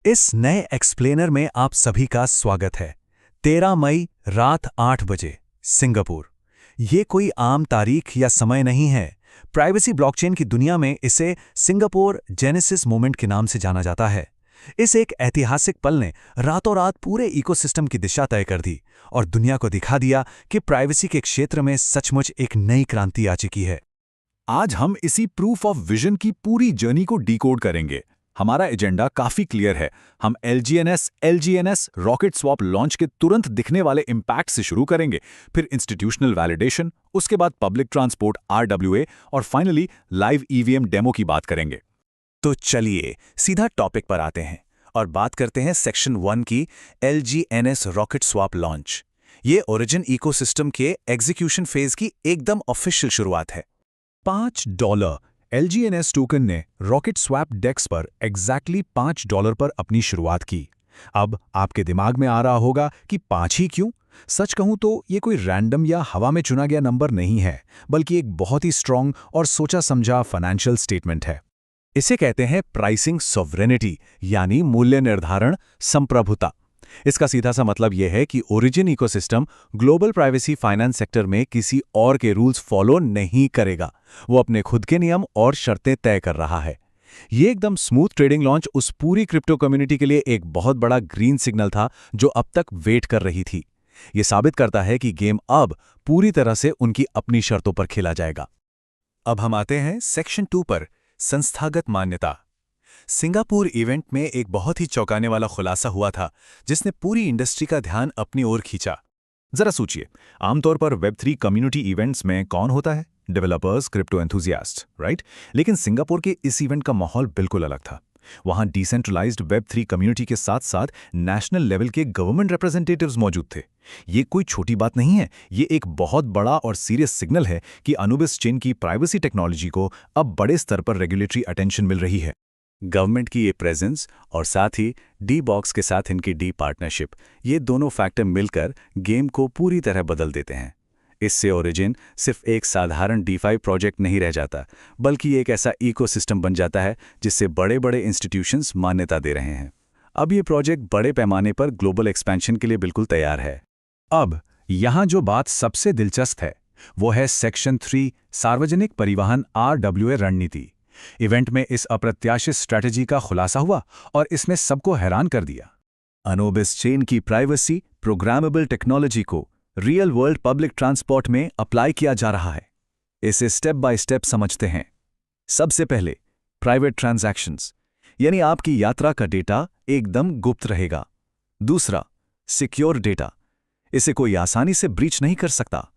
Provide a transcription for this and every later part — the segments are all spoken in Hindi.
इस नए एक्सप्लेनर में आप सभी का स्वागत है। 13 मई रात 8 बजे सिंगापुर। ये कोई आम तारीख या समय नहीं है। प्राइवेसी ब्लॉकचेन की दुनिया में इसे सिंगापुर जेनेसिस मोमेंट के नाम से जाना जाता है। इस एक ऐतिहासिक पल ने रातों रात पूरे इकोसिस्टम की दिशा तय कर दी और दुनिया को दिखा दिया कि प्राइवेसी के क्षेत्र में सचमुच एक नई क्रांति आ चुकी है। आज हम इसी प्रूफ ऑफ विजन की पूरी जर्नी को डिकोड करेंगे। हमारा एजेंडा काफी क्लियर है। हम एलजीएनएस रॉकेट स्वैप लॉन्च के तुरंत दिखने वाले इंपैक्ट से शुरू करेंगे, फिर इंस्टीट्यूशनल वैलिडेशन, उसके बाद पब्लिक ट्रांसपोर्ट आरडब्ल्यूए और फाइनली लाइव ईवीएम डेमो की बात करेंगे। तो चलिए सीधा टॉपिक पर आते हैं और बात करते हैं सेक्शन 1 की एलजीएनएस रॉकेट स्वैप लॉन्च। ये ओरिजिन इकोसिस्टम के एग्जीक्यूशन फेज की एकदम ऑफिशियल शुरुआत है। $5 एलजीएनएस टोकन ने रॉकेट स्वैप डेक्स पर एग्जैक्टली $5 पर अपनी शुरुआत की। अब आपके दिमाग में आ रहा होगा कि 5 ही क्यों? सच कहूं तो ये कोई रैंडम या हवा में चुना गया नंबर नहीं है, बल्कि एक बहुत ही स्ट्रांग और सोचा समझा फाइनेंशियल स्टेटमेंट है। इसे कहते हैं प्राइसिंग सॉवरेनिटी, यानी मूल्य निर्धारण संप्रभुता। इसका सीधा सा मतलब यह है कि origin ecosystem global privacy finance sector में किसी और के रूल्स फॉलो नहीं करेगा। वो अपने खुद के नियम और शर्तें तय कर रहा है। ये एकदम स्मूथ ट्रेडिंग लॉन्च उस पूरी क्रिप्टो कम्युनिटी के लिए एक बहुत बड़ा ग्रीन सिग्नल था जो अब तक वेट कर रही थी। ये साबित करता है कि गेम अब पूरी तरह से उनकी अपनी शर्तों पर खेला जाएगा। अब हम आते हैं सेक्शन 2 पर, संस्थागत मान्यता। सिंगापुर इवेंट में एक बहुत ही चौंकाने वाला खुलासा हुआ था जिसने पूरी इंडस्ट्री का ध्यान अपनी ओर खींचा। जरा सोचिए, आमतौर पर वेब3 कम्युनिटी इवेंट्स में कौन होता है? Developers, crypto enthusiast, right? लेकिन सिंगापुर के इस इवेंट का माहौल बिल्कुल अलग था। वहां डिसेंट्रलाइज्ड वेब3 कम्युनिटी के साथ साथ नेशनल लेवल के गवर्नमेंट रिप्रेजेंटेटिव्स मौजूद थे। ये कोई छोटी बात नहीं है, ये एक बहुत बड़ा और सीरियस सिग्नल है कि अनुबिस चेन की प्राइवेसी टेक्नोलॉजी को अब बड़े स्तर पर रेगुलेटरी अटेंशन मिल रही है। गवर्नमेंट की ये प्रेजेंस और साथ ही डी बॉक्स के साथ इनकी डी पार्टनरशिप, ये दोनों फैक्टर मिलकर गेम को पूरी तरह बदल देते हैं। इससे ओरिजिन सिर्फ एक साधारण डीफाई प्रोजेक्ट नहीं रह जाता, बल्कि एक ऐसा इकोसिस्टम बन जाता है जिससे बड़े बड़े इंस्टीट्यूशंस मान्यता दे रहे हैं। अब ये प्रोजेक्ट बड़े पैमाने पर ग्लोबल एक्सपेंशन के लिए बिल्कुल तैयार है। अब यहाँ जो बात सबसे दिलचस्प है वो है सेक्शन 3, सार्वजनिक परिवहन आरडब्ल्यूए रणनीति। इवेंट में इस अप्रत्याशित स्ट्रैटेजी का खुलासा हुआ और इसने सबको हैरान कर दिया। अनुबिस चेन की प्राइवेसी प्रोग्रामेबल टेक्नोलॉजी को रियल वर्ल्ड पब्लिक ट्रांसपोर्ट में अप्लाई किया जा रहा है। इसे स्टेप बाय स्टेप समझते हैं। सबसे पहले प्राइवेट ट्रांजैक्शंस, यानी आपकी यात्रा का डेटा एकदम गुप्त रहेगा। दूसरा, सिक्योर डेटा, इसे कोई आसानी से ब्रीच नहीं कर सकता।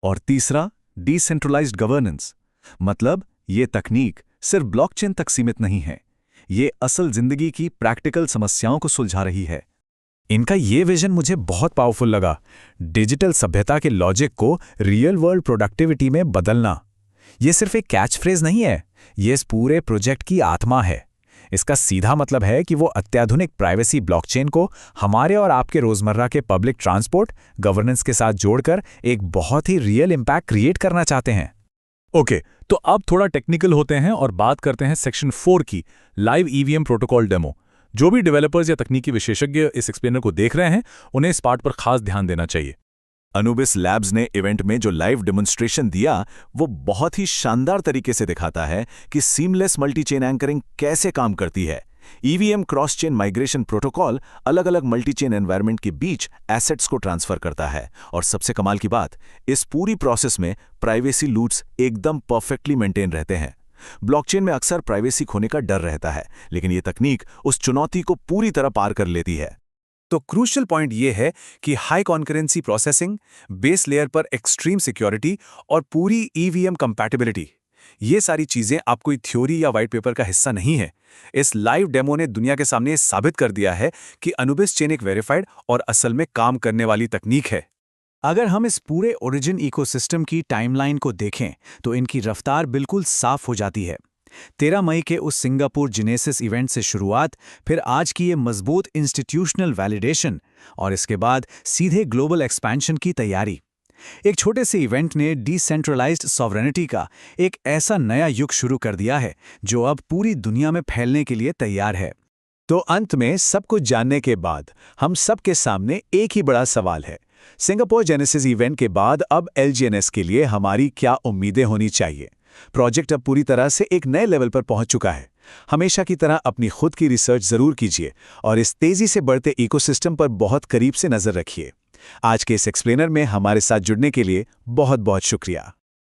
और तीसरा, डिसेंट्रलाइज्ड गवर्नेंस, मतलब ये तकनीक सिर्फ ब्लॉकचेन तक सीमित नहीं है, ये असल जिंदगी की प्रैक्टिकल समस्याओं को सुलझा रही है। इनका ये विजन मुझे बहुत पावरफुल लगा। डिजिटल सभ्यता के लॉजिक को रियल वर्ल्ड प्रोडक्टिविटी में बदलना, ये सिर्फ एक कैच फ्रेज नहीं है, ये इस पूरे प्रोजेक्ट की आत्मा है। इसका सीधा मतलब है कि वो अत्याधुनिक प्राइवेसी ब्लॉकचेन को हमारे और आपके रोजमर्रा के पब्लिक ट्रांसपोर्ट गवर्नेंस के साथ जोड़कर एक बहुत ही रियल इंपैक्ट क्रिएट करना चाहते हैं। ओके, तो अब थोड़ा टेक्निकल होते हैं और बात करते हैं सेक्शन 4 की, लाइव ईवीएम प्रोटोकॉल डेमो। जो भी डेवलपर्स या तकनीकी विशेषज्ञ इस एक्सप्लेनर को देख रहे हैं, उन्हें इस पार्ट पर खास ध्यान देना चाहिए। अनुबिस लैब्स ने इवेंट में जो लाइव डेमोन्स्ट्रेशन दिया वो बहुत ही शानदार तरीके से दिखाता है कि सीमलेस मल्टीचेन एंकरिंग कैसे काम करती है। EVM cross chain migration protocol अलग अलग मल्टीचेन एनवायरनमेंट के बीच एसेट्स को ट्रांसफर करता है, और सबसे कमाल की बात, इस पूरी प्रोसेस में प्राइवेसी लूप्स एकदम परफेक्टली मेंटेन रहते हैं। ब्लॉकचेन में अक्सर प्राइवेसी खोने का डर रहता है, लेकिन ये तकनीक उस चुनौती को पूरी तरह पार कर लेती है। तो क्रूशियल पॉइंट ये है कि high concurrency processing, base layer पर एक्सट्रीम सिक्योरिटी और पूरी ईवीएम कंपैटिबिलिटी, ये सारी चीजें आप कोई थ्योरी या वाइट पेपर का हिस्सा नहीं है। इस लाइव डेमो ने दुनिया के सामने साबित कर दिया है कि अनुबिस चेन एक वेरीफाइड और असल में काम करने वाली तकनीक है। अगर हम इस पूरे ओरिजिन इकोसिस्टम की टाइमलाइन को देखें तो इनकी रफ्तार बिल्कुल साफ हो जाती है। 13 मई के उस सिंगापुर जेनेसिस इवेंट से शुरुआत, फिर आज की ये मजबूत इंस्टीट्यूशनल वैलिडेशन और इसके बाद सीधे ग्लोबल एक्सपेंशन की तैयारी। एक छोटे से इवेंट ने डिसेंट्रलाइज्ड सॉवरेनिटी का एक ऐसा नया युग शुरू कर दिया है जो अब पूरी दुनिया में फैलने के लिए तैयार है। तो अंत में सब कुछ जानने के बाद हम सबके सामने एक ही बड़ा सवाल है। सिंगापुर जेनेसिस इवेंट के बाद अब एलजीएनएस के लिए हमारी क्या उम्मीदें होनी चाहिए? प्रोजेक्ट अब पूरी तरह से एक नए लेवल पर पहुंच चुका है। हमेशा की तरह अपनी खुद की रिसर्च जरूर कीजिए और इस तेजी से बढ़ते इकोसिस्टम पर बहुत करीब से नजर रखिए। आज के इस एक्सप्लेनर में हमारे साथ जुड़ने के लिए बहुत बहुत शुक्रिया।